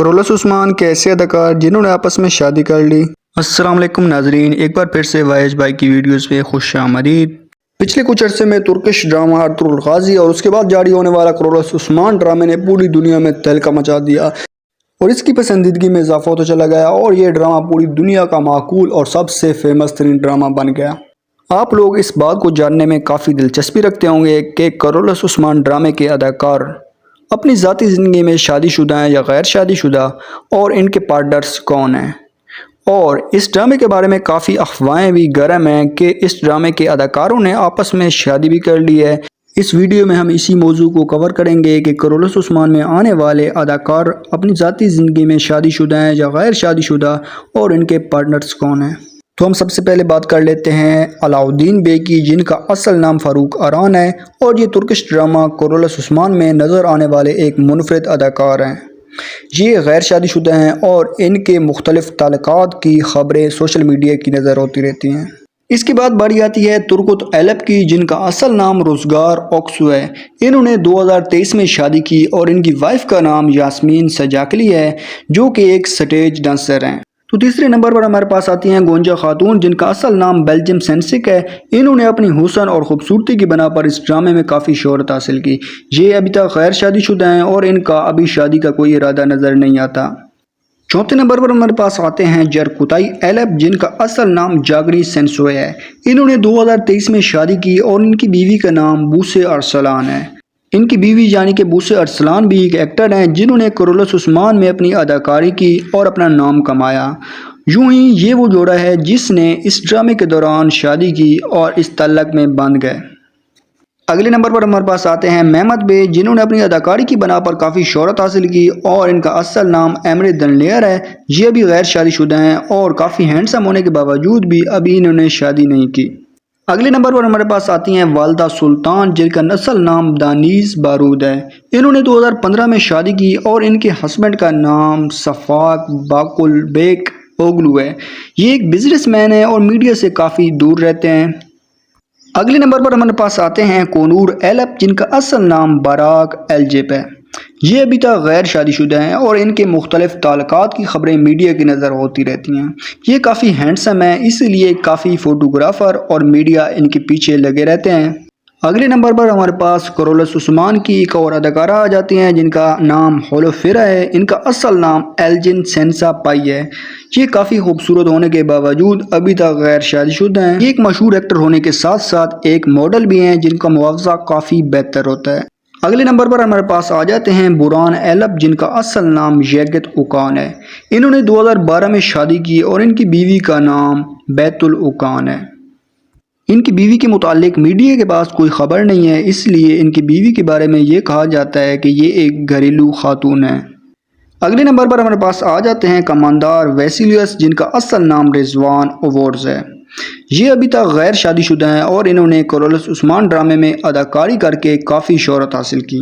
کرولس عثمان کے ایسے اداکار جنہوں نے آپس میں شادی کر لی۔ السلام علیکم ناظرین، ایک بار پھر سے وائز بھائی کی ویڈیوز پہ خوش آمدید۔ پچھلے کچھ عرصے میں ترکش ڈرامہ ارطغرل غازی اور اس کے بعد جاری ہونے والا کرولس عثمان ڈرامے نے پوری دنیا میں تہلکہ مچا دیا اور اس کی پسندیدگی میں اضافہ ہوتا چلا گیا اور یہ ڈرامہ پوری دنیا کا معقول اور سب سے فیمس ترین ڈرامہ بن گیا۔ آپ لوگ اس بات کو جاننے میں کافی دلچسپی رکھتے ہوں گے کہ کرولس عثمان ڈرامے کے اداکار اپنی ذاتی زندگی میں شادی شدہ ہیں یا غیر شادی شدہ، اور ان کے پارٹنرز کون ہیں، اور اس ڈرامے کے بارے میں کافی افواہیں بھی گرم ہیں کہ اس ڈرامے کے اداکاروں نے آپس میں شادی بھی کر لی ہے۔ اس ویڈیو میں ہم اسی موضوع کو کور کریں گے کہ کرولس عثمان میں آنے والے اداکار اپنی ذاتی زندگی میں شادی شدہ ہیں یا غیر شادی شدہ، اور ان کے پارٹنرز کون ہیں۔ تو ہم سب سے پہلے بات کر لیتے ہیں علاؤالدین بے کی، جن کا اصل نام فاروق اران ہے، اور یہ ترکش ڈرامہ کرولس عثمان میں نظر آنے والے ایک منفرد اداکار ہیں۔ یہ غیر شادی شدہ ہیں اور ان کے مختلف تعلقات کی خبریں سوشل میڈیا کی نظر ہوتی رہتی ہیں۔ اس کے بعد باری آتی ہے ترکت ایلپ کی، جن کا اصل نام روزگار اوکسو ہے۔ انہوں نے 2023 میں شادی کی اور ان کی وائف کا نام یاسمین سجاکلی ہے، جو کہ ایک سٹیج ڈانسر ہیں۔ تو تیسرے نمبر پر ہمارے پاس آتی ہیں گونجا خاتون، جن کا اصل نام بیلجیم سینسک ہے۔ انہوں نے اپنی حسن اور خوبصورتی کی بنا پر اس ڈرامے میں کافی شہرت حاصل کی۔ یہ ابھی تک غیر شادی شدہ ہیں اور ان کا ابھی شادی کا کوئی ارادہ نظر نہیں آتا۔ چوتھے نمبر پر ہمارے پاس آتے ہیں جرکوتائی ایلپ، جن کا اصل نام جاگری سینسوئے ہے۔ انہوں نے 2023 میں شادی کی اور ان کی بیوی کا نام بوسے ارسلان ہے۔ ان کی بیوی یعنی کہ بوسے ارسلان بھی ایک ایکٹر ہیں جنہوں نے کرولس عثمان میں اپنی اداکاری کی اور اپنا نام کمایا۔ یوں ہی یہ وہ جوڑا ہے جس نے اس ڈرامے کے دوران شادی کی اور اس تعلق میں بندھ گئے۔ اگلے نمبر پر ہمارے پاس آتے ہیں مہمت بے، جنہوں نے اپنی اداکاری کی بنا پر کافی شہرت حاصل کی اور ان کا اصل نام ایمرے دنلیئر ہے۔ یہ ابھی غیر شادی شدہ ہیں اور کافی ہینڈسم ہونے کے باوجود بھی ابھی انہوں نے شادی نہیں کی۔ اگلے نمبر پر ہمارے پاس آتی ہیں والدہ سلطان، جن کا اصل نام دانیز بارود ہے۔ انہوں نے 2015 میں شادی کی اور ان کے ہسبینڈ کا نام صفاک باکل بیک اوگلو ہے۔ یہ ایک بزنس مین ہے اور میڈیا سے کافی دور رہتے ہیں۔ اگلے نمبر پر ہمارے پاس آتے ہیں کونور ایلپ، جن کا اصل نام باراک ایلجیپ ہے۔ یہ ابھی تک غیر شادی شدہ ہیں اور ان کے مختلف تعلقات کی خبریں میڈیا کی نظر ہوتی رہتی ہیں۔ یہ کافی ہینڈسم ہیں، اس لیے کافی فوٹوگرافر اور میڈیا ان کے پیچھے لگے رہتے ہیں۔ اگلے نمبر پر ہمارے پاس کرولس عثمان کی ایک اور اداکارہ آ جاتی ہیں، جن کا نام ہولوفیرا ہے۔ ان کا اصل نام ایلجن سینسا پائی ہے۔ یہ کافی خوبصورت ہونے کے باوجود ابھی تک غیر شادی شدہ ہیں۔ یہ ایک مشہور ایکٹر ہونے کے ساتھ ساتھ ایک ماڈل بھی ہیں، جن کا معاوضہ کافی بہتر ہوتا ہے۔ اگلے نمبر پر ہمارے پاس آ جاتے ہیں بوران ایلپ، جن کا اصل نام یگت اوکان ہے۔ انہوں نے 2012 میں شادی کی اور ان کی بیوی کا نام بیت الاوکان ہے۔ ان کی بیوی کے متعلق میڈیا کے پاس کوئی خبر نہیں ہے، اس لیے ان کی بیوی کے بارے میں یہ کہا جاتا ہے کہ یہ ایک گھریلو خاتون ہے۔ اگلے نمبر پر ہمارے پاس آ جاتے ہیں کماندار ویسیلیوس، جن کا اصل نام رضوان اوورز ہے۔ یہ ابھی تک غیر شادی شدہ ہیں اور انہوں نے کرولس عثمان ڈرامے میں اداکاری کر کے کافی شہرت حاصل کی۔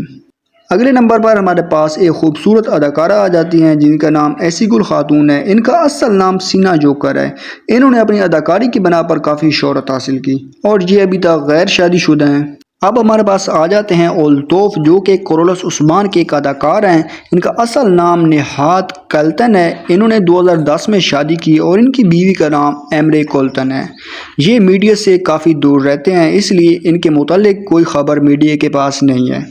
اگلے نمبر پر ہمارے پاس ایک خوبصورت اداکارہ آ جاتی ہیں، جن کا نام ایسی گل خاتون ہے۔ ان کا اصل نام سینا جوکر ہے۔ انہوں نے اپنی اداکاری کی بنا پر کافی شہرت حاصل کی اور یہ ابھی تک غیر شادی شدہ ہیں۔ اب ہمارے پاس آ جاتے ہیں اولطوف، جو کہ کرولس عثمان کے ایک اداکار ہیں۔ ان کا اصل نام نہاد کلتن ہے۔ انہوں نے 2010 میں شادی کی اور ان کی بیوی کا نام ایمرے کولتن ہے۔ یہ میڈیا سے کافی دور رہتے ہیں، اس لیے ان کے متعلق کوئی خبر میڈیا کے پاس نہیں ہے۔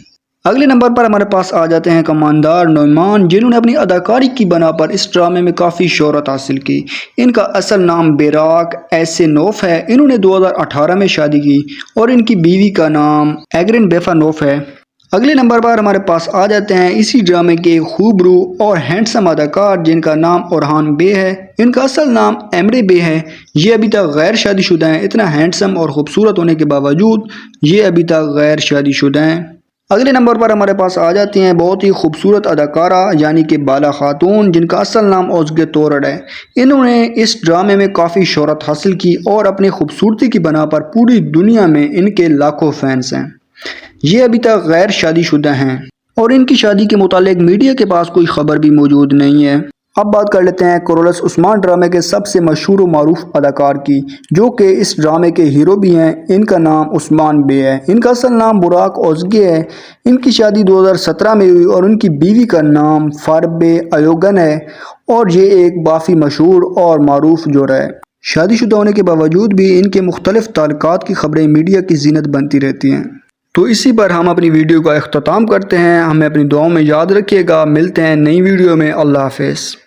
اگلے نمبر پر ہمارے پاس آ جاتے ہیں کماندار نعمان، جنہوں نے اپنی اداکاری کی بنا پر اس ڈرامے میں کافی شہرت حاصل کی۔ ان کا اصل نام بیراک ایسینوف ہے۔ انہوں نے 2018 میں شادی کی اور ان کی بیوی کا نام ایگرن بیفانوف ہے۔ اگلے نمبر پر ہمارے پاس آ جاتے ہیں اسی ڈرامے کے ایک خوبرو اور ہینڈسم اداکار، جن کا نام اورہان بے ہے۔ ان کا اصل نام ایمرے بے ہے۔ یہ ابھی تک غیر شادی شدہ ہیں۔ اتنا ہینڈسم اور خوبصورت ہونے کے باوجود یہ ابھی تک غیر شادی شدہ ہیں۔ اگلے نمبر پر ہمارے پاس آ جاتی ہیں بہت ہی خوبصورت اداکارہ، یعنی کہ بالا خاتون، جن کا اصل نام اوزگے تورڈ ہے۔ انہوں نے اس ڈرامے میں کافی شہرت حاصل کی اور اپنی خوبصورتی کی بنا پر پوری دنیا میں ان کے لاکھوں فینس ہیں۔ یہ ابھی تک غیر شادی شدہ ہیں اور ان کی شادی کے متعلق میڈیا کے پاس کوئی خبر بھی موجود نہیں ہے۔ اب بات کر لیتے ہیں کرولس عثمان ڈرامے کے سب سے مشہور و معروف اداکار کی، جو کہ اس ڈرامے کے ہیرو بھی ہیں۔ ان کا نام عثمان بے ہے۔ ان کا اصل نام براق اوزگے ہے۔ ان کی شادی 2017 میں ہوئی اور ان کی بیوی کا نام فاربے ایوگن ہے، اور یہ ایک کافی مشہور اور معروف جوڑا ہے۔ شادی شدہ ہونے کے باوجود بھی ان کے مختلف تعلقات کی خبریں میڈیا کی زینت بنتی رہتی ہیں۔ تو اسی پر ہم اپنی ویڈیو کا اختتام کرتے ہیں۔ ہمیں اپنی دعاؤں میں یاد رکھیے گا۔ ملتے ہیں نئی ویڈیو میں۔ اللہ حافظ۔